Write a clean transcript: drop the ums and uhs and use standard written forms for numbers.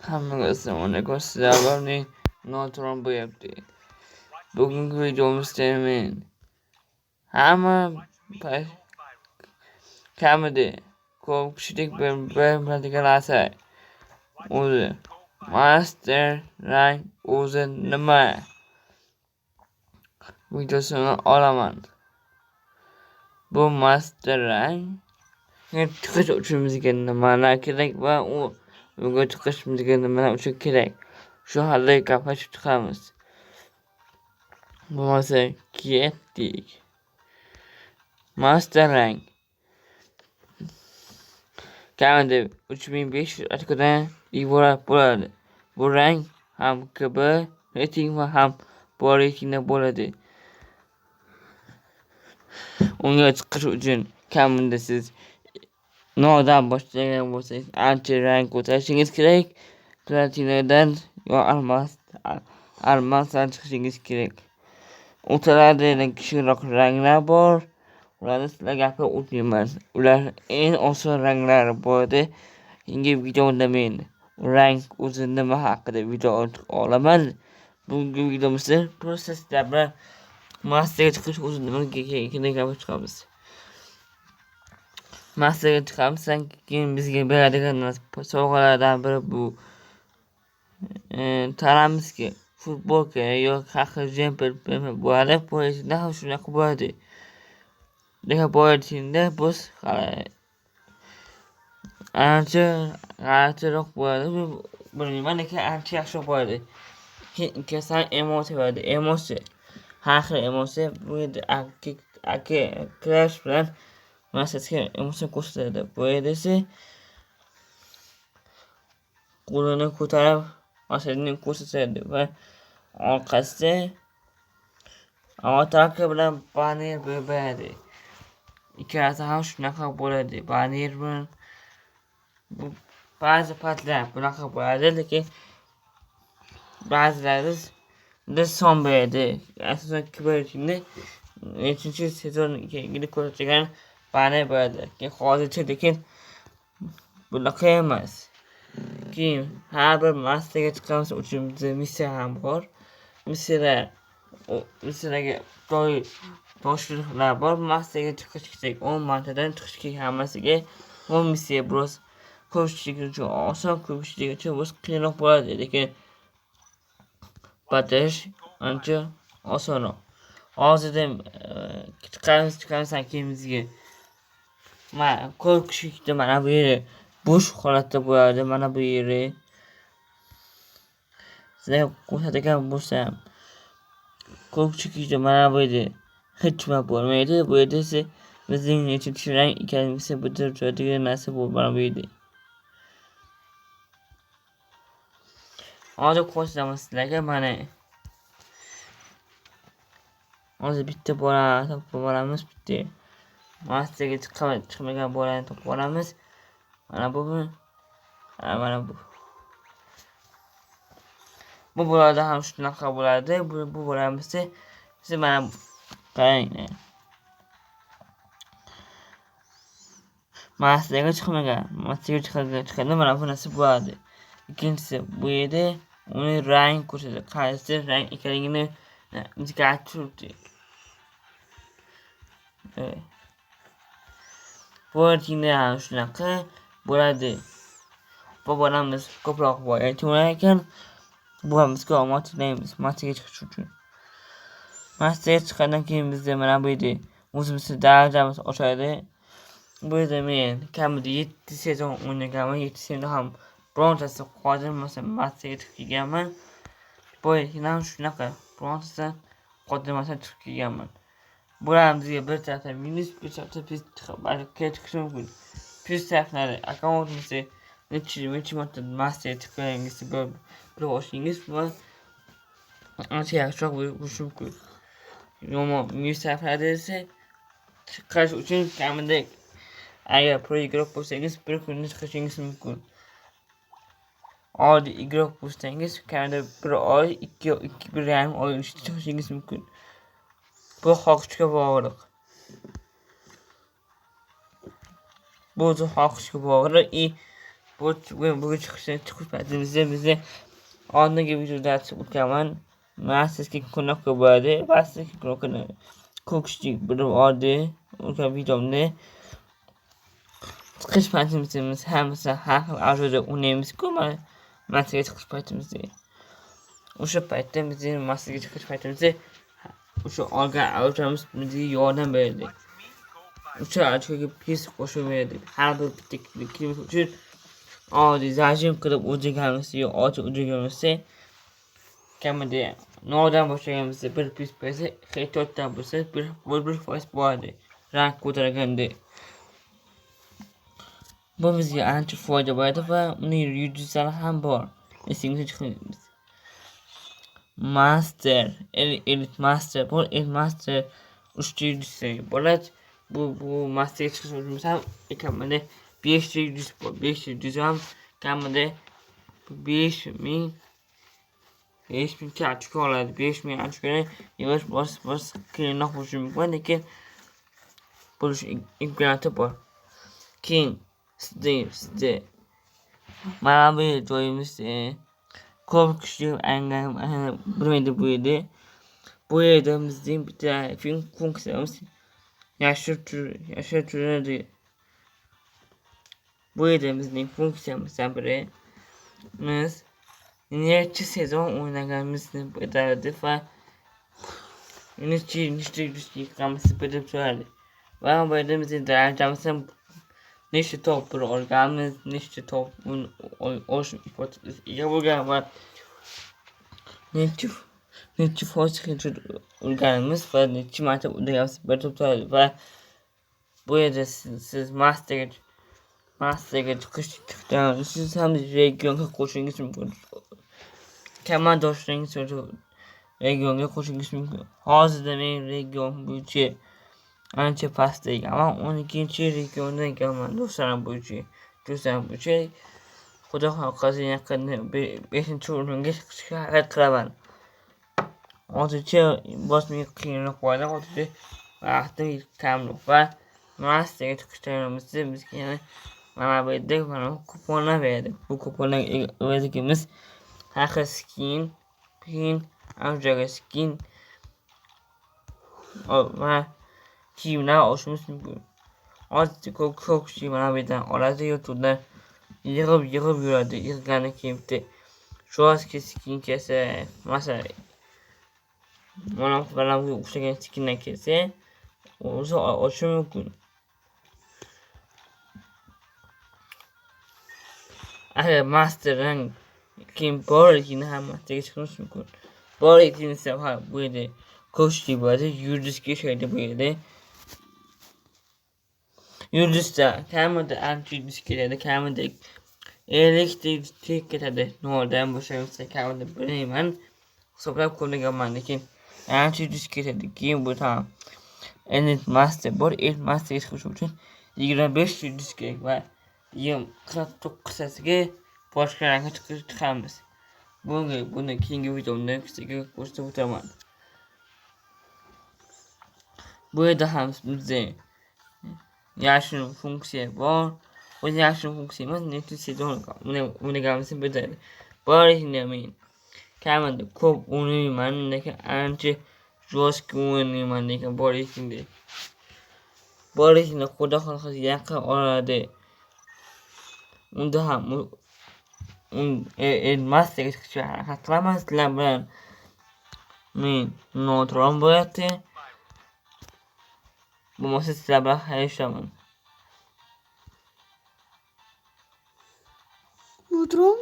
Hammaga assalomu alaykum. Sizlarni noto'g'ri bo'lyapti. Bugungi videomizda men hamma kamida ko'pchilik bilmaydigan narsa o'zi Master Rank o'zi nima videosini olaman. Bu Master Rank chiqish uchun bizga nimalar kerak va unga chiqish bizga nimalar uchun kerak? Shu haqida gaplashib chiqamiz. Bo'lmasa ketdik. Master Rank kamida 3500 ochkodan iborat bo'ladi. Bu rank ham KB reyting va ham bor reytingda bo'ladi. Unga chiqish uchun kamida siz nodan boshlagan bo'lsangiz ancha rank ko'tarishingiz kerak. Platinadan yo almasdan chiqishingiz kerak. O'rtalarida kichikroq ranglar bor. Ularni sizlarga gapirib o'tmayman. Ular eng oson ranglar bo'ladi. Keyingi videoda men rank o'zi nima haqida video olaman. Bugungi videomizda просто sizlar bilan Masterga chiqish o'zi nimaga kerak gapirib chiqamiz. Masterga chiqamizdan keyin bizga beradigan sovg'alardan biri bu tanamizga futbolka yoki haqi jemper bo'ladi. Bu esa ham shunaqa bo'ladi. Lekin bu yerda biz ancha g'alatiroq bo'ladi. Bilmayman, lekin ancha yaxshi bo'ladi. Ikkinchidan emotsiya bo'ladi. Emotsiya har xil emotsiya bu yerda aka crash bilan massaga emotsiya ko'rsatadi. Bu yerda esa qo'lini ko'tarib massaga ko'rsatadi va orqasida avatarka bilan banner bo'ladi. Ikkalasi ham shunaqa bo'ladi. Banner bilan ba'zi paytlar bunaqa bo'ladi, lekin ba'zilarida son beradi. Asosan kiberchilikni 3-sezon keyingi ko'rsatilgan banner bo'ladi. Hozircha lekin bunaqa emas. Keyin har bir masterga chiqamiz uchun bizda missiya ham bor. Missiyalarga boshliqlar bor. Masterga chiqish kerak. 10 martadan chiqish kerak hammasiga. Bu missiya biroz ko'pchilik uchun oson, ko'pchilik uchun biroz qiyinroq bo'ladi, lekin bajarish ancha osonroq. Hozirda chiqamizdan keyin bizga ko'pchilikda mana bu yeri bo'sh holatda bo'ladi. Mana bu yeri sizlarga ko'rsatadigan bo'lsam, ko'pchilikda mana bu yerda hech nima bo'lmaydi. Bu yerda esa bizning nechinchi rang ekanimizni bildirib turadigan narsa bu mana bu yerda. Hozir ko'rsataman sizlarga. Mana hozir bitta bolani topib olamiz. Bitta masterga chiqmagan bolani topib olamiz. Mana bu mana bu. Bu bolada ham shunaqa bo'ladi. Bu bolamizda siz mana qarang. Masterga chiqadi. Mana bu narsa bo'ladi. Ikkinchisi bu yerda uni rang ko'rsatadi. Qaysi rang ekanligini bizga aytib turibdi. Bu yerda ham shunaqa bo'ladi. Bu bolamiz ko'proq bo'lar ekan. Bu hamizga omad tilaymiz Masterga chiqish uchun. Masterga chiqqandan keyin bizda mana bu yerda o'zimizning darajamiz oshadi. Bu yerda men kamida 7 sezon o'ynaganman. 7 sezonda ham birontasi qodirmasam Masterga chiqib kelganman. Bu yerda ham shunaqa birontasi qodirmasam chiqib kelganman. Bularga bir tarafdan minus, bir tarafdan plus chiqishi mumkin. Plus taraflari akkauntimizda necha marta Masterga chiqqaningizni bilib olishingiz va ancha yaxshiroq bo'lishi mumkin. Yomon minus taraflarida esa chiqish uchun kamida agar pro igrok bo'lsangiz bir kunda chiqishingiz mumkin. Oddiy igrok bo'lsangiz kamida bir oy, 1,5 oy chiqishingiz mumkin. Bu xohishga bog'liq. bu xohishga bog'liq. Bu chiqish paytimizda bizni oldingi videoda o'tganman. Men sizga ko'mak bo'ladi va sizga ko'kishlik bilib oldi o'sha videomni. Chiqish paytimizda hammasi har xil avzoda o'ynaymiz-ku, masaga chiqish paytimizda. O'sha paytda bizning masaga chiqish paytimizda o'sha olgan avzomiz bizga yordam berdi. O'sha avzoga pis qo'shib berdi. Har bir bitta klip uchun oddiy zajim qilib o'tirganimizda yo o'tirganimizda kamida noldan boshlaganimizda bir pis bo'lsa, to'rtdan bo'lsa bir foiz bo'ladi. Rank ko'targanda. Bu bizga ancha foyda beradi va uning yulduzlari ham bor. Esingizga chiqaramiz. Master, Elite Master, bu Elite Master 3 yulduzli bo'ladi. Bu masterga chiqish uchun ham kamida 5 yulduz bor. 5 yulduz ham kamida 5000 kartochka oladi. 5000 kartochkani yig'ish bos qiyinroq bo'lishi mumkin, lekin bo'lish imkoniyati bor. Keyin sizda mana bu joyimizda ko'p kishi bilmaydi bu yerda. Bu yerda bizning bitta funksiyamiz yashirtiradi. Bu yerda bizning funksiyamizdan biri biz necha sezon o'ynaganimizni bildiradi va nechta daqiqamizni bilib turadi. Va bu yerda bizning darajamiz ham nechta top olganmiz, nechta top olish ega bo'lgan va necha foiz urganimiz va necha marta urganimiz bilib turadi. Va bu yerda siz masterga chiqishdan siz ham regionga qo'shishingiz mumkin. Komandoshlaringiz regionga qo'shishingiz mumkin. Hozirda men region bo'yicha ancha pastda ekanman. 12-regionda ekanman do'stlarim bo'yicha. Xudo xohlasa yaqinda 5-o'ringa chiqishga harakat qilaman. Hozircha menga qiyinroq bo'ladi. Hozircha vaqtim kamroq va masterga chiqishimizda bizga yana mana bu yerda kuponlar beradi. Bu kuponlarga egamiz har xil skin, avjaga skin va kiyimlar olishimiz mumkin. Hozircha ko'p kishi mana bu yerdan oladi, YouTube'dan yig'ib yuradi. Yig'gandan keyin bitta shoski skin kelsa, masalan, mana bularga o'xshagan skinlar kelsa, o'zi olishi mumkin. Agar masterdan keyin borligini ham masterga chiqish mumkin. Borligini esa bu yerda ko'chlik bo'ladi, yulduzga ishlaydi bu yerda. Yulduzda kamida ancha yulduz keladi, kamida 50 ta yulduz ketadi. Noldan boshlaymiz, kamida bilmayman. Hisoblab ko'rganman, lekin ancha yulduz ketadi. Keyin bu ham Elite Master bor. Elite Masterga chiqish uchun 25 yulduz kerak va 49tasiga boshqa rangga chiqamiz. Buni keyingi videomda sizga ko'rsatib o'taman. Bu yerda ham bizda yashin funksiya bor. Bu yashin funksiya emas, necha sezon o'ynaganimizni bildiradi. Borligini men kamida ko'p o'ynayman, lekin ancha jo'shqin o'ynayman, lekin borligini xudo xohlasa yaqin oladi. Unda ham masterga chiqishga harakat qilaman. Sizlar bilan men notron bo'lyapti. Bo'lmasa sizlar bilan xayrlashaman. Notron